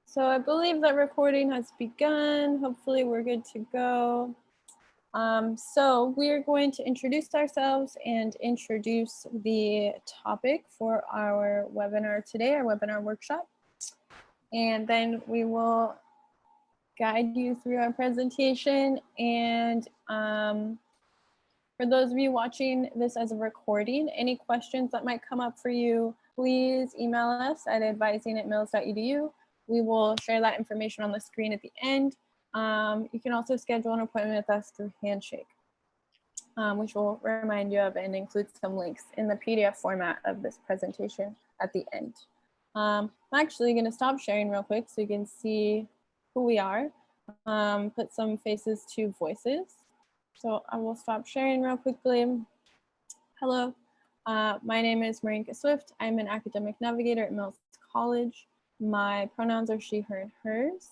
So I believe that recording has begun. Hopefully we're good to go. So we're going to introduce ourselves and introduce the topic for our webinar today, our webinar workshop. And then we will guide you through our presentation. And for those of you watching this as a recording, any questions that might come up for you, please email us at advising@mills.edu. We will share that information on the screen at the end. You can also schedule an appointment with us through Handshake, which we'll remind you of and include some links in the PDF format of this presentation at the end. I'm actually going to stop sharing real quick so you can see who we are, put some faces to voices. So I will stop sharing real quickly. Hello, my name is Marinka Swift. I'm an academic navigator at Mills College. My pronouns are she, her, and hers.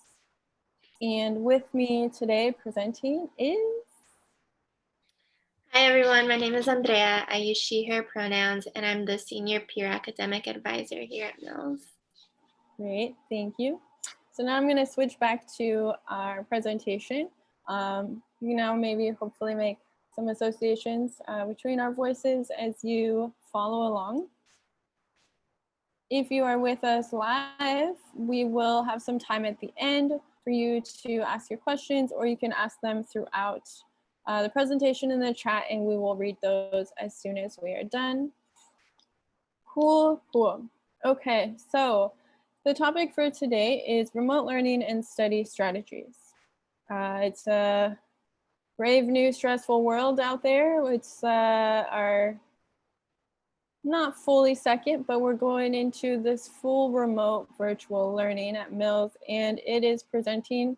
And with me today presenting is... Hi everyone, my name is Andrea. I use she, her pronouns, and I'm the senior peer academic advisor here at Mills. Great, thank you. So now I'm going to switch back to our presentation. You know, maybe hopefully make some associations between our voices as you follow along. If you are with us live, we will have some time at the end for you to ask your questions, or you can ask them throughout the presentation in the chat, and we will read those as soon as we are done. Cool. Okay, so the topic for today is remote learning and study strategies. It's a brave new stressful world out there. It's our not fully second, but we're going into this full remote virtual learning at Mills, and it is presenting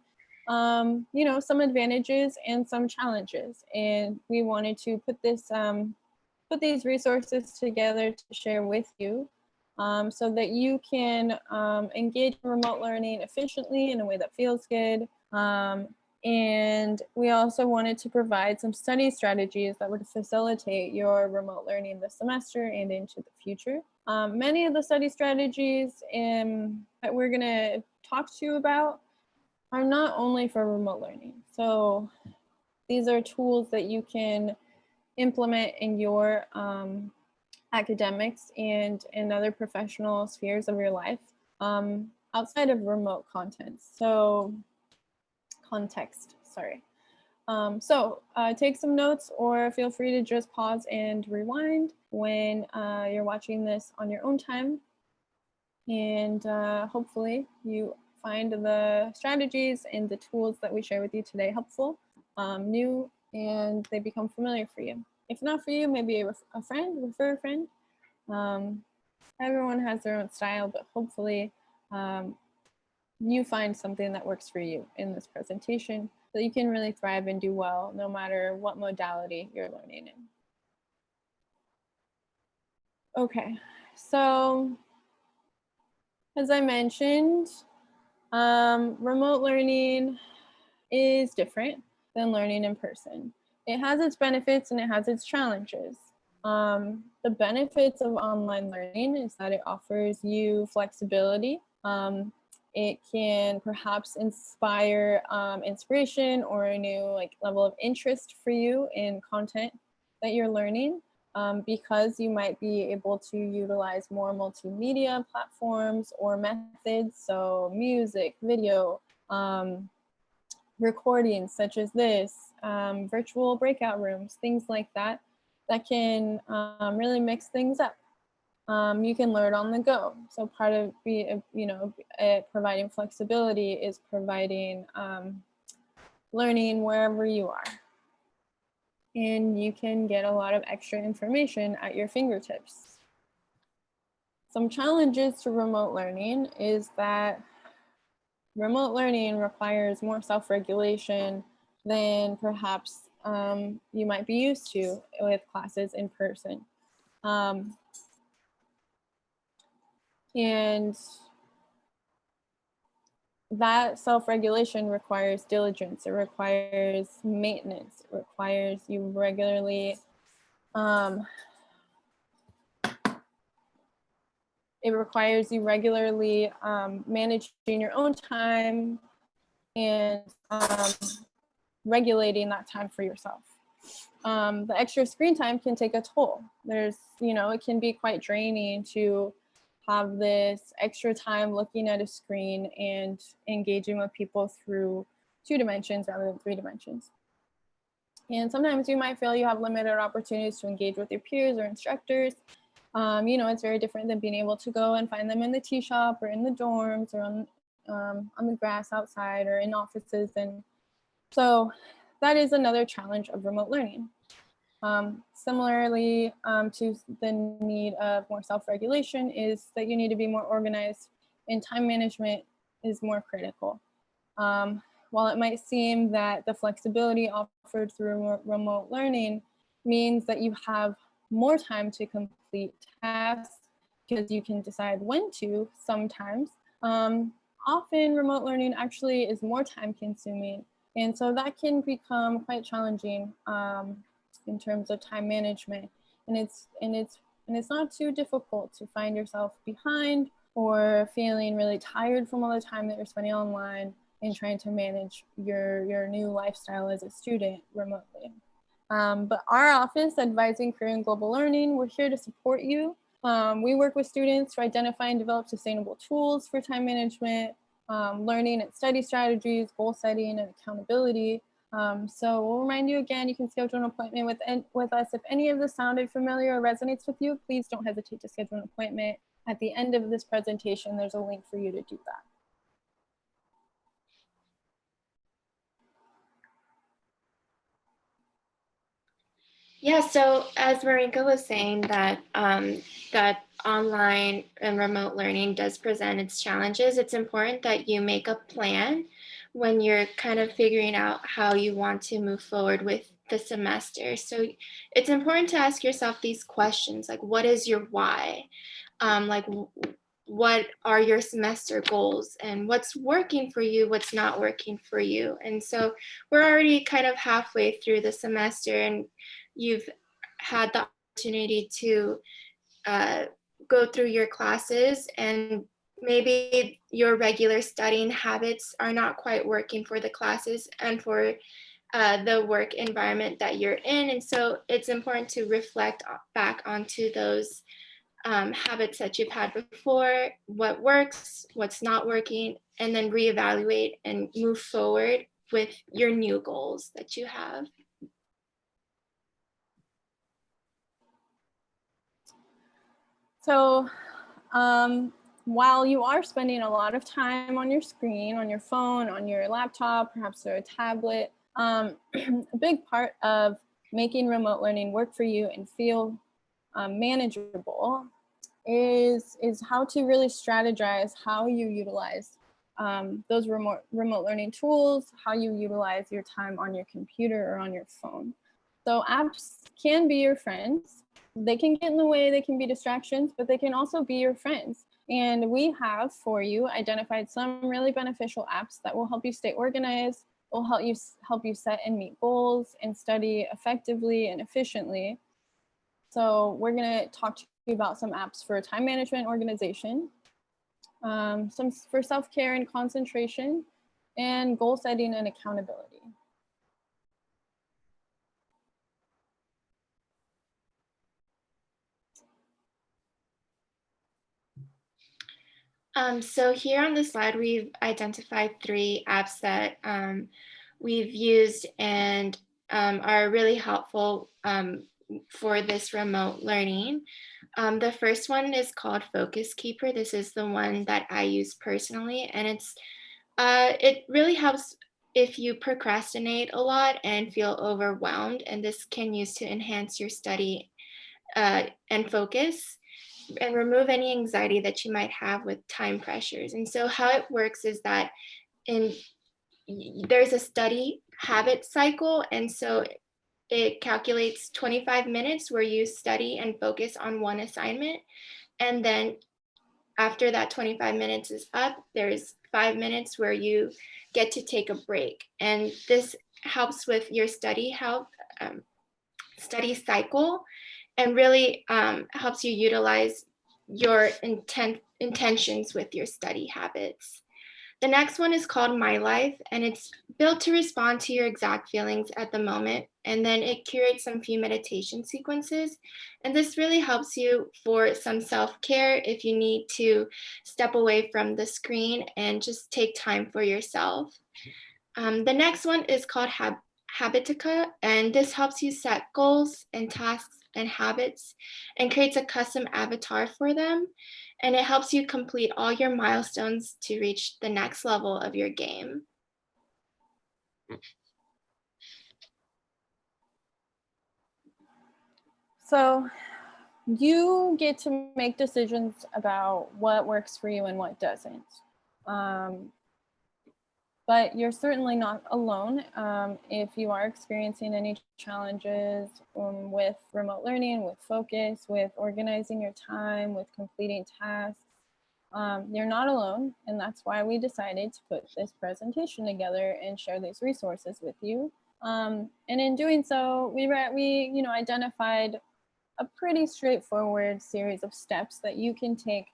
you know, some advantages and some challenges. And we wanted to put this put these resources together to share with you so that you can engage in remote learning efficiently in a way that feels good. And we also wanted to provide some study strategies that would facilitate your remote learning this semester and into the future. Many of the study strategies that we're going to talk to you about are not only for remote learning. So these are tools that you can implement in your academics and in other professional spheres of your life outside of remote content. So context, sorry. So take some notes, or feel free to just pause and rewind when you're watching this on your own time. And hopefully you find the strategies and the tools that we share with you today helpful, new, and they become familiar for you. If not for you, maybe a friend, refer a friend. Everyone has their own style, but hopefully you find something that works for you in this presentation so you can really thrive and do well no matter what modality you're learning in. Okay, so as I mentioned, remote learning is different than learning in person. It has its benefits and it has its challenges. The benefits of online learning is that it offers you flexibility. It can perhaps inspire inspiration or a new level of interest for you in content that you're learning, because you might be able to utilize more multimedia platforms or methods, so music, video, recordings such as this, virtual breakout rooms, things like that, that can really mix things up. You can learn on the go. So part of providing flexibility is providing learning wherever you are. And you can get a lot of extra information at your fingertips. Some challenges to remote learning is that remote learning requires more self-regulation than perhaps you might be used to with classes in person. And that self-regulation requires diligence, it requires maintenance, it requires you regularly, It requires you regularly managing your own time and regulating that time for yourself. The extra screen time can take a toll. There's, it can be quite draining to have this extra time looking at a screen and engaging with people through 2 dimensions rather than 3 dimensions. And sometimes you might feel you have limited opportunities to engage with your peers or instructors. It's very different than being able to go and find them in the tea shop or in the dorms or on the grass outside or in offices. And so that is another challenge of remote learning. Similarly to the need of more self-regulation is that you need to be more organized, and time management is more critical. While it might seem that the flexibility offered through remote learning means that you have more time to complete tasks because you can decide when to sometimes, often remote learning actually is more time consuming. And so that can become quite challenging in terms of time management. And it's not too difficult to find yourself behind or feeling really tired from all the time that you're spending online and trying to manage your new lifestyle as a student remotely. But our office, Advising Career and Global Learning, we're here to support you. We work with students to identify and develop sustainable tools for time management, learning and study strategies, goal setting, and accountability. So we'll remind you again, you can schedule an appointment with us. If any of this sounded familiar or resonates with you, please don't hesitate to schedule an appointment. At the end of this presentation, there's a link for you to do that. Yeah, so as Marinka was saying, that that online and remote learning does present its challenges, it's important that you make a plan when you're kind of figuring out how you want to move forward with the semester. So it's important to ask yourself these questions, like, what is your why? What are your semester goals, and what's working for you, what's not working for you? And so we're already kind of halfway through the semester, and you've had the opportunity to go through your classes, and maybe your regular studying habits are not quite working for the classes and for the work environment that you're in. And so it's important to reflect back onto those habits that you've had before, what works, what's not working, and then reevaluate and move forward with your new goals that you have. So while you are spending a lot of time on your screen, on your phone, on your laptop, perhaps or a tablet, a big part of making remote learning work for you and feel manageable is how to really strategize how you utilize those remote learning tools, how you utilize your time on your computer or on your phone. So apps can be your friends. They can get in the way, they can be distractions, but they can also be your friends. And we have for you identified some really beneficial apps that will help you stay organized, will help you set and meet goals and study effectively and efficiently. So we're going to talk to you about some apps for time management, organization, some for self-care and concentration, and goal setting and accountability. So here on the slide, we've identified 3 apps that we've used and are really helpful for this remote learning. The first one is called Focus Keeper. This is the one that I use personally, and it really helps if you procrastinate a lot and feel overwhelmed, and this can use to enhance your study and focus and remove any anxiety that you might have with time pressures. And so how it works is that there's a study habit cycle, and so it calculates 25 minutes where you study and focus on one assignment, and then after that 25 minutes is up, there's 5 minutes where you get to take a break. And this helps with your study cycle, and really helps you utilize your intentions with your study habits. The next one is called My Life, and it's built to respond to your exact feelings at the moment. And then it curates some few meditation sequences. And this really helps you for some self-care if you need to step away from the screen and just take time for yourself. The next one is called Habitica, and this helps you set goals and tasks and habits and creates a custom avatar for them. And it helps you complete all your milestones to reach the next level of your game. So you get to make decisions about what works for you and what doesn't. But you're certainly not alone. If you are experiencing any challenges with remote learning, with focus, with organizing your time, with completing tasks, you're not alone. And that's why we decided to put this presentation together and share these resources with you. And in doing so, we identified a pretty straightforward series of steps that you can take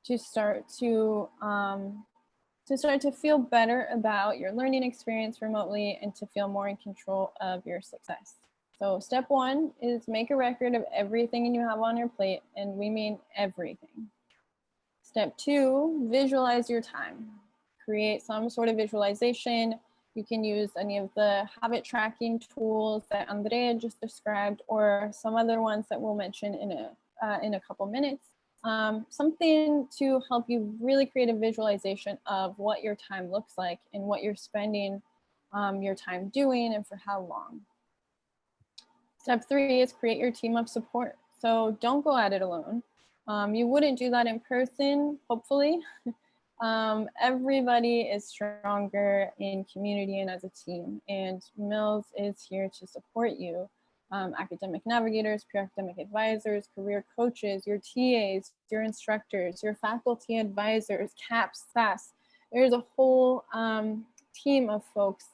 to start to feel better about your learning experience remotely and to feel more in control of your success. So step one is make a record of everything you have on your plate, and we mean everything. Step two, visualize your time. Create some sort of visualization. You can use any of the habit tracking tools that Andrea just described, or some other ones that we'll mention in a couple minutes. Something to help you really create a visualization of what your time looks like and what you're spending your time doing and for how long. Step three is create your team of support. So don't go at it alone. You wouldn't do that in person, hopefully. Everybody is stronger in community and as a team, and Mills is here to support you. Academic navigators, peer academic advisors, career coaches, your TAs, your instructors, your faculty advisors, CAPS, SAS. There's a whole team of folks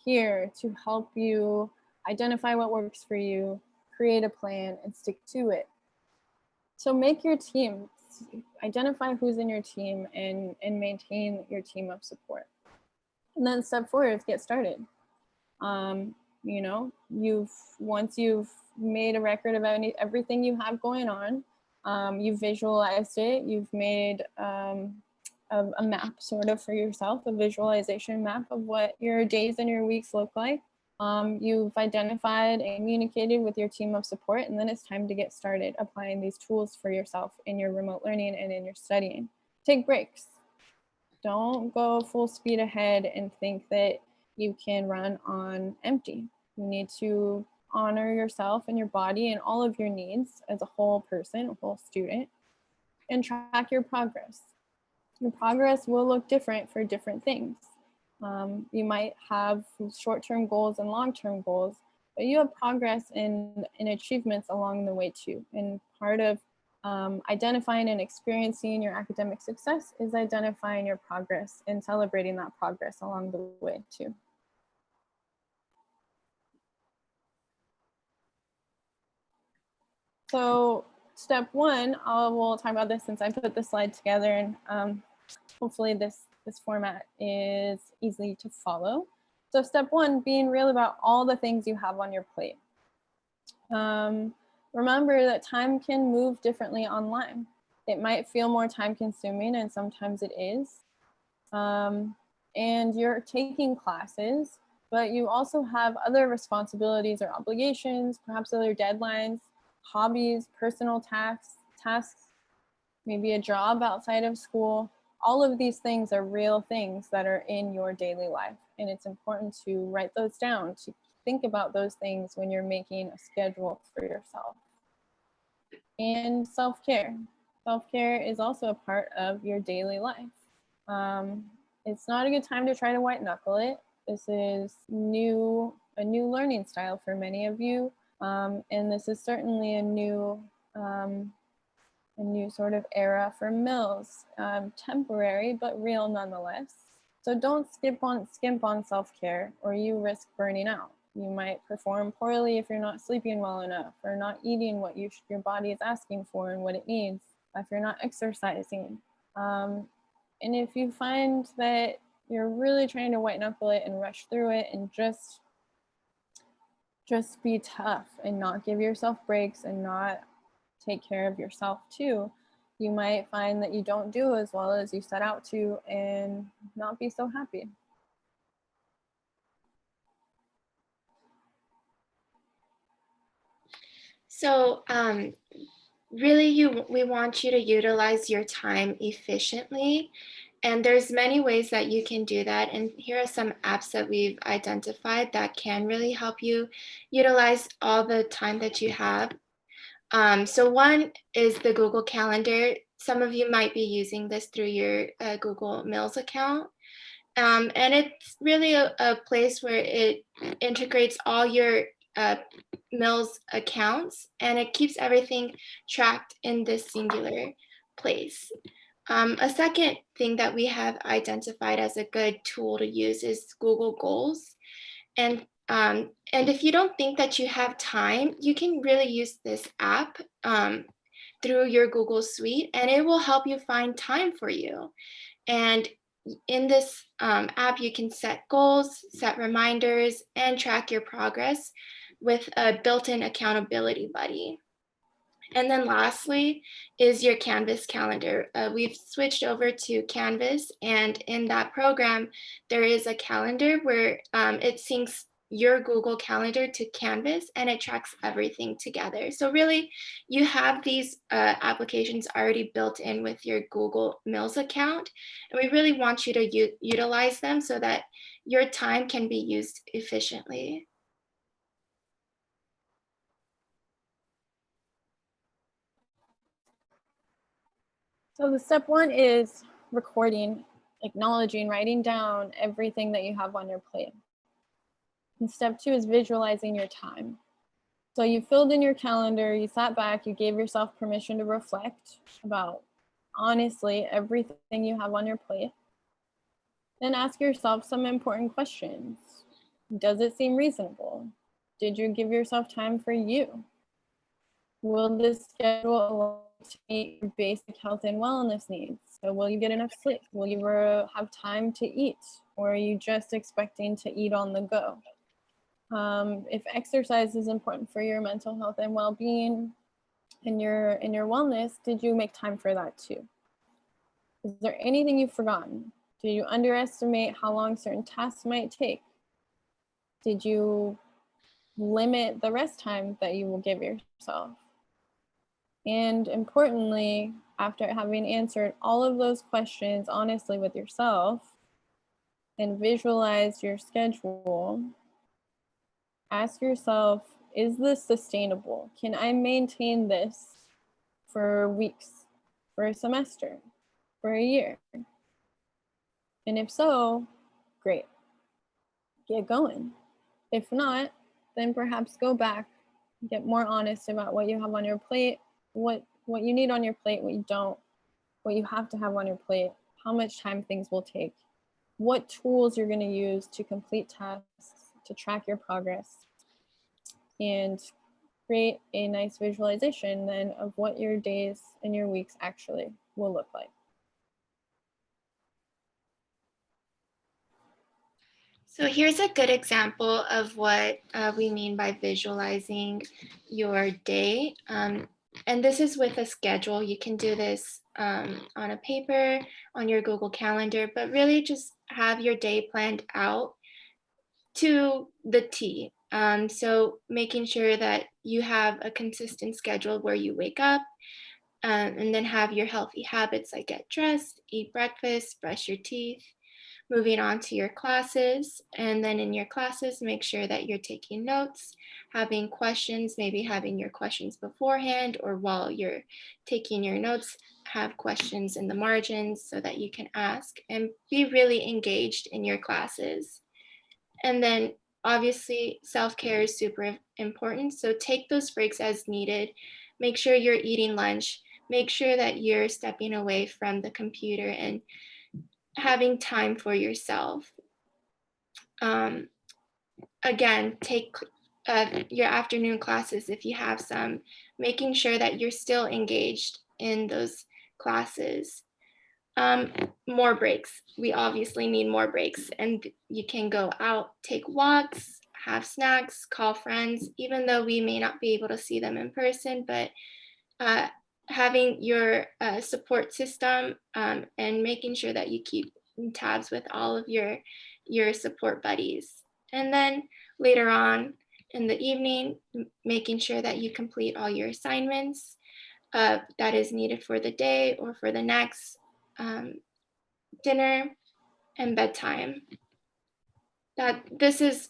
here to help you identify what works for you, create a plan, and stick to it. So make your team, identify who's in your team and maintain your team of support. And then step four is get started. Once you've made a record of everything you have going on, you've visualized it, you've made a map sort of for yourself, a visualization map of what your days and your weeks look like. You've identified and communicated with your team of support, and then it's time to get started applying these tools for yourself in your remote learning and in your studying. Take breaks. Don't go full speed ahead and think that you can run on empty. You need to honor yourself and your body and all of your needs as a whole person, a whole student, and track your progress. Your progress will look different for different things. You might have short-term goals and long-term goals, but you have progress in achievements along the way too. And part of identifying and experiencing your academic success is identifying your progress and celebrating that progress along the way too. So step one, we'll talk about this since I put the slide together, and hopefully this format is easy to follow. So step one, being real about all the things you have on your plate. Remember that time can move differently online. It might feel more time consuming, and sometimes it is. And you're taking classes, but you also have other responsibilities or obligations, perhaps other deadlines, hobbies, personal tasks, maybe a job outside of school. All of these things are real things that are in your daily life. And it's important to write those down, to think about those things when you're making a schedule for yourself. And self-care. Self-care is also a part of your daily life. It's not a good time to try to white knuckle it. This is a new learning style for many of you. And this is certainly a new sort of era for Mills, temporary but real nonetheless. So don't skimp on self-care, or you risk burning out. You might perform poorly if you're not sleeping well enough or not eating what your body is asking for and what it needs. if you're not exercising. And if you find that you're really trying to white knuckle it and rush through it and just be tough and not give yourself breaks and not take care of yourself too, you might find that you don't do as well as you set out to and not be so happy. So really we want you to utilize your time efficiently. And there's many ways that you can do that. And here are some apps that we've identified that can really help you utilize all the time that you have. So one is the Google Calendar. Some of you might be using this through your Google Mills account. And it's really a place where it integrates all your Mills accounts, and it keeps everything tracked in this singular place. A second thing that we have identified as a good tool to use is Google Goals. And if you don't think that you have time, you can really use this app through your Google Suite, and it will help you find time for you. And in this app, you can set goals, set reminders, and track your progress with a built-in accountability buddy. And then lastly is your Canvas calendar. We've switched over to Canvas, and in that program, there is a calendar where it syncs your Google Calendar to Canvas, and it tracks everything together. So really, you have these applications already built in with your Google Mills account, and we really want you to utilize them so that your time can be used efficiently. So the step one is recording, acknowledging, writing down everything that you have on your plate. And step two is visualizing your time. So you filled in your calendar, you sat back, you gave yourself permission to reflect about honestly everything you have on your plate. Then ask yourself some important questions. Does it seem reasonable? Did you give yourself time for you? Will this schedule allow you to meet your basic health and wellness needs? So will you get enough sleep? Will you have time to eat? Or are you just expecting to eat on the go? If exercise is important for your mental health and well-being and your wellness, did you make time for that too? Is there anything you've forgotten? Did you underestimate how long certain tasks might take? Did you limit the rest time that you will give yourself? And importantly, after having answered all of those questions honestly with yourself and visualize your schedule, ask yourself, is this sustainable? Can I maintain this for weeks, for a semester, for a year? And if so, great, get going. If not, then perhaps go back, get more honest about what you have on your plate, what you need on your plate, what you don't, what you have to have on your plate, how much time things will take, what tools you're going to use to complete tasks, to track your progress, and create a nice visualization then of what your days and your weeks actually will look like. So here's a good example of what we mean by visualizing your day. And this is with a schedule. You can do this on a paper, on your Google Calendar, but really just have your day planned out to the T. So making sure that you have a consistent schedule where you wake up, and then have your healthy habits like get dressed, eat breakfast, brush your teeth, moving on to your classes. And then in your classes, make sure that you're taking notes, having questions, maybe having your questions beforehand, or while you're taking your notes, have questions in the margins so that you can ask and be really engaged in your classes. And then obviously self-care is super important. So take those breaks as needed. Make sure you're eating lunch. Make sure that you're stepping away from the computer and having time for yourself. Again, take your afternoon classes if you have some, making sure that you're still engaged in those classes. More breaks. We obviously need more breaks, and you can go out, take walks, have snacks, call friends, even though we may not be able to see them in person, but uh, having your support system, and making sure that you keep tabs with all of your support buddies. And then later on in the evening, making sure that you complete all your assignments that is needed for the day or for the next, um, dinner and bedtime. That this is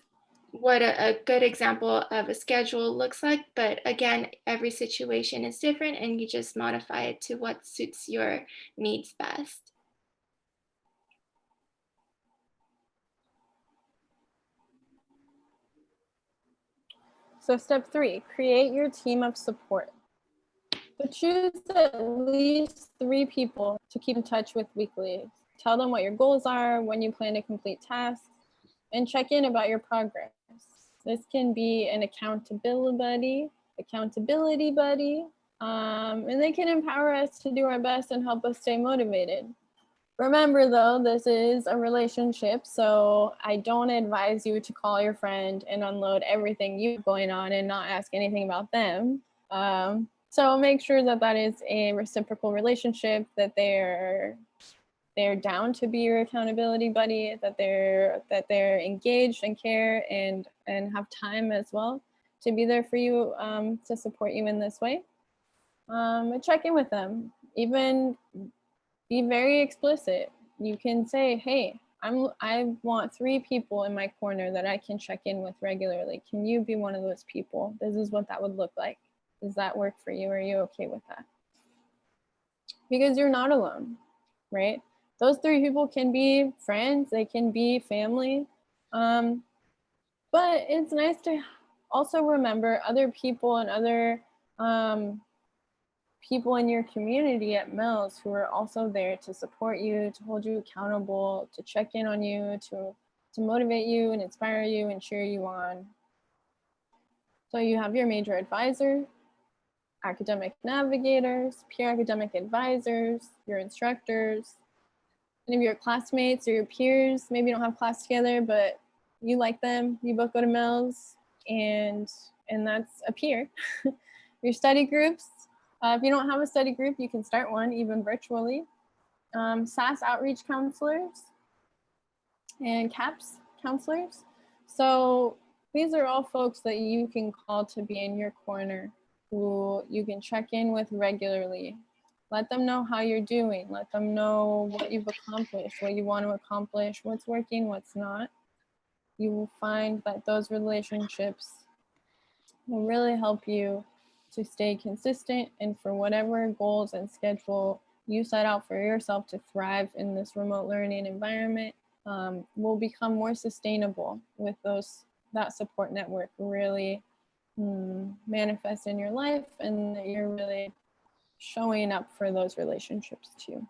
what a good example of a schedule looks like, but again, every situation is different and you just modify it to what suits your needs best. So step 3, create your team of support. But choose at least 3 people to keep in touch with weekly. Tell them what your goals are, when you plan to complete tasks, and check in about your progress. This can be an accountability buddy, and they can empower us to do our best and help us stay motivated. Remember though, this is a relationship, so I don't advise you to call your friend and unload everything you have going on and not ask anything about them. So make sure that that is a reciprocal relationship, that they're down to be your accountability buddy, that they're engaged and care and have time as well to be there for you, to support you in this way. And check in with them. Even be very explicit. You can say, hey, I want 3 people in my corner that I can check in with regularly. Can you be one of those people? This is what that would look like. Does that work for you? Are you okay with that? Because you're not alone, right? Those 3 people can be friends, they can be family. But it's nice to also remember other people and other people in your community at Mills who are also there to support you, to hold you accountable, to check in on you, to motivate you and inspire you and cheer you on. So you have your major advisor, academic navigators, peer academic advisors, your instructors, any of your classmates or your peers. Maybe you don't have class together, but you like them, you both go to Mills, and that's a peer. Your study groups, if you don't have a study group, you can start one even virtually. SAS outreach counselors and CAPS counselors. So these are all folks that you can call to be in your corner, who you can check in with regularly. Let them know how you're doing. Let them know what you've accomplished, what you want to accomplish, what's working, what's not. You will find that those relationships will really help you to stay consistent, and for whatever goals and schedule you set out for yourself to thrive in this remote learning environment, will become more sustainable with that support network really manifest in your life, and that you're really showing up for those relationships too.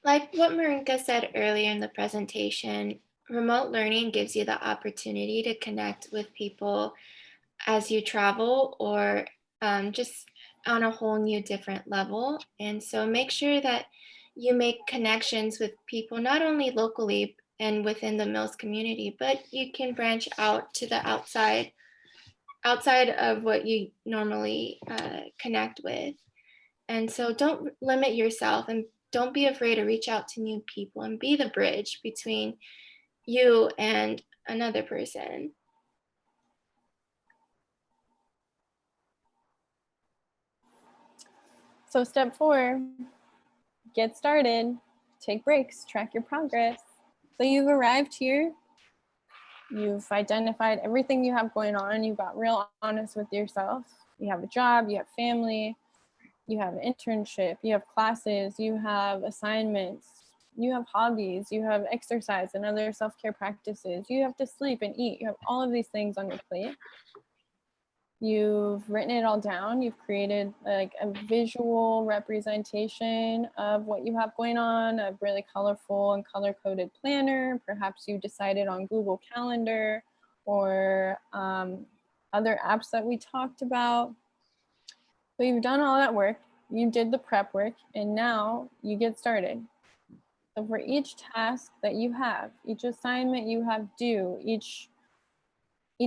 Like what Marinka said earlier in the presentation, remote learning gives you the opportunity to connect with people as you travel, or just on a whole new different level. And so make sure that you make connections with people, not only locally and within the Mills community, but you can branch out to the outside of what you normally connect with. And so don't limit yourself, and don't be afraid to reach out to new people and be the bridge between you and another person. So step 4, get started, take breaks, track your progress. So you've arrived here, you've identified everything you have going on, you got real honest with yourself. You have a job, you have family, you have an internship, you have classes, you have assignments, you have hobbies, you have exercise and other self-care practices, you have to sleep and eat, you have all of these things on your plate. You've written it all down. You've created like a visual representation of what you have going on, a really colorful and color-coded planner. Perhaps you decided on Google Calendar, or other apps that we talked about. So you've done all that work, you did the prep work, and now you get started. So for each task that you have, each assignment you have due, each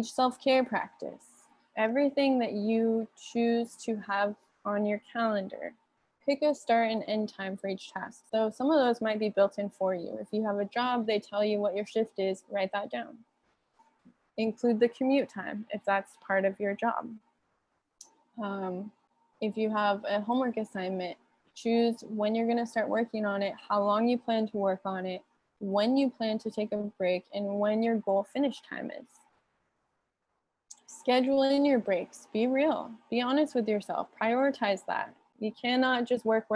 self-care practice, everything that you choose to have on your calendar, pick a start and end time for each task. So some of those might be built in for you. If you have a job, they tell you what your shift is, write that down. Include the commute time if that's part of your job. If you have a homework assignment, choose when you're going to start working on it, how long you plan to work on it, when you plan to take a break, and when your goal finish time is. Schedule in your breaks. Be real. Be honest with yourself. Prioritize that. You cannot just work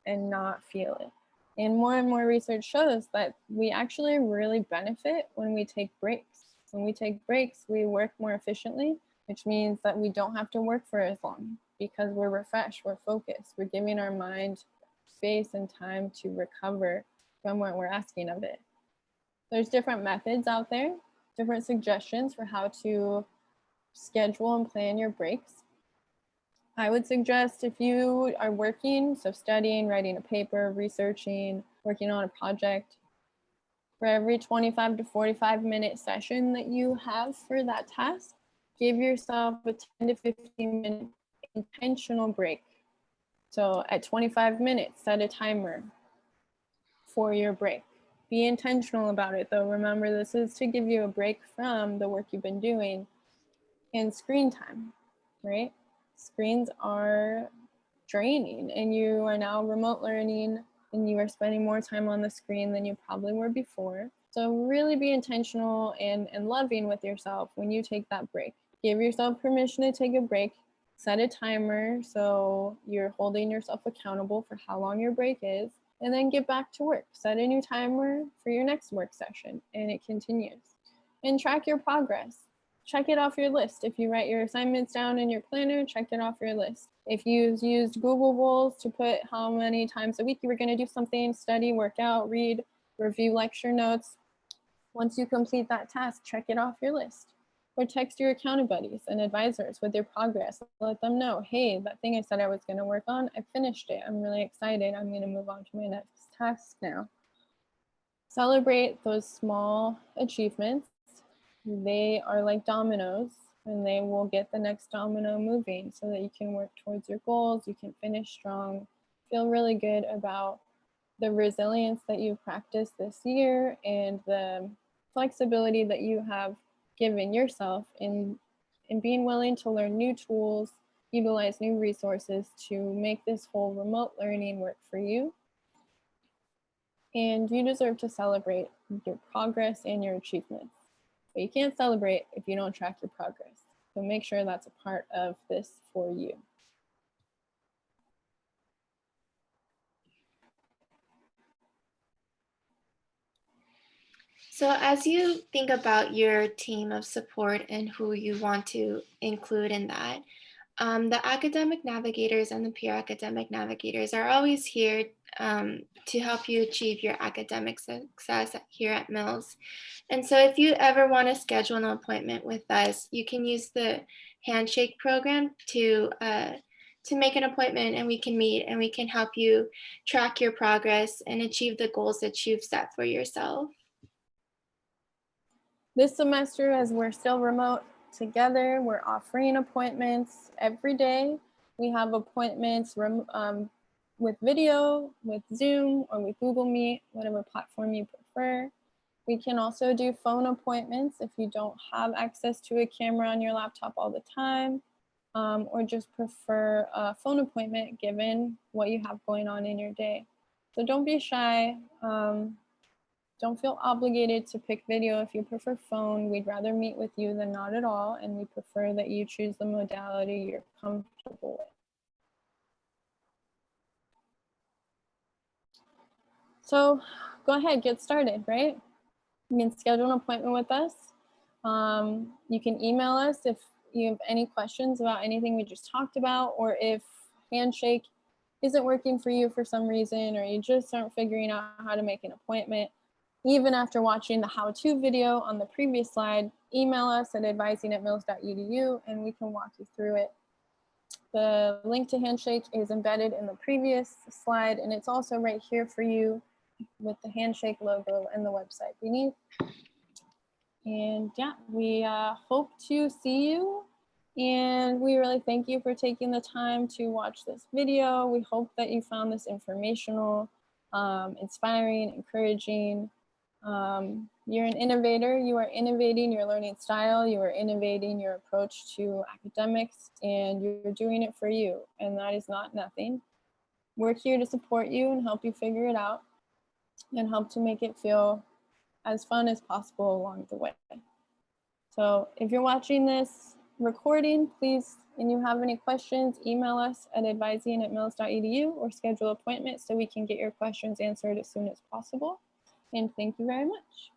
and not feel it. And more research shows that we actually really benefit when we take breaks. When we take breaks, we work more efficiently, which means that we don't have to work for as long because we're refreshed, we're focused, we're giving our mind space and time to recover from what we're asking of it. There's different methods out there, different suggestions for how to schedule and plan your breaks. I would suggest if you are working, so studying, writing a paper, researching, working on a project, for every 25 to 45 minute session that you have for that task, give yourself a 10 to 15 minute intentional break. So at 25 minutes, set a timer for your break. Be intentional about it though. Remember, this is to give you a break from the work you've been doing. And screen time, right? Screens are draining, and you are now remote learning and you are spending more time on the screen than you probably were before. So really be intentional and loving with yourself when you take that break. Give yourself permission to take a break. Set a timer so you're holding yourself accountable for how long your break is, and then get back to work. Set a new timer for your next work session, and it continues. And track your progress. Check it off your list. If you write your assignments down in your planner, check it off your list. If you've used Google Goals to put how many times a week you were going to do something, study, work out, read, review lecture notes, once you complete that task, check it off your list. Or text your account buddies and advisors with your progress. Let them know, hey, that thing I said I was going to work on, I finished it. I'm really excited. I'm going to move on to my next task now. Celebrate those small achievements. They are like dominoes, and they will get the next domino moving so that you can work towards your goals, you can finish strong, feel really good about the resilience that you've practiced this year and the flexibility that you have given yourself in being willing to learn new tools, utilize new resources to make this whole remote learning work for you. And you deserve to celebrate your progress and your achievements. But you can't celebrate if you don't track your progress. So make sure that's a part of this for you. So as you think about your team of support and who you want to include in that, the academic navigators and the peer academic navigators are always here to help you achieve your academic success here at Mills. And so if you ever want to schedule an appointment with us, you can use the handshake program to make an appointment, and we can meet and we can help you track your progress and achieve the goals that you've set for yourself. This semester, as we're still remote together, we're offering appointments every day. We have appointments with video, with Zoom, or with Google Meet, whatever platform you prefer. We can also do phone appointments if you don't have access to a camera on your laptop all the time, or just prefer a phone appointment given what you have going on in your day. So don't be shy. Don't feel obligated to pick video if you prefer phone. We'd rather meet with you than not at all, and we prefer that you choose the modality you're comfortable with. So go ahead, get started, right? You can schedule an appointment with us. You can email us if you have any questions about anything we just talked about, or if Handshake isn't working for you for some reason, or you just aren't figuring out how to make an appointment. Even after watching the how-to video on the previous slide, email us at advising@mills.edu and we can walk you through it. The link to Handshake is embedded in the previous slide, and it's also right here for you with the Handshake logo and the website beneath. And yeah, we hope to see you. And we really thank you for taking the time to watch this video. We hope that you found this informational, inspiring, encouraging. You're an innovator. You are innovating your learning style. You are innovating your approach to academics, and you're doing it for you. And that is not nothing. We're here to support you and help you figure it out and help to make it feel as fun as possible along the way. So if you're watching this recording, please, and you have any questions, email us at advising@mills.edu or schedule appointments so we can get your questions answered as soon as possible. And thank you very much.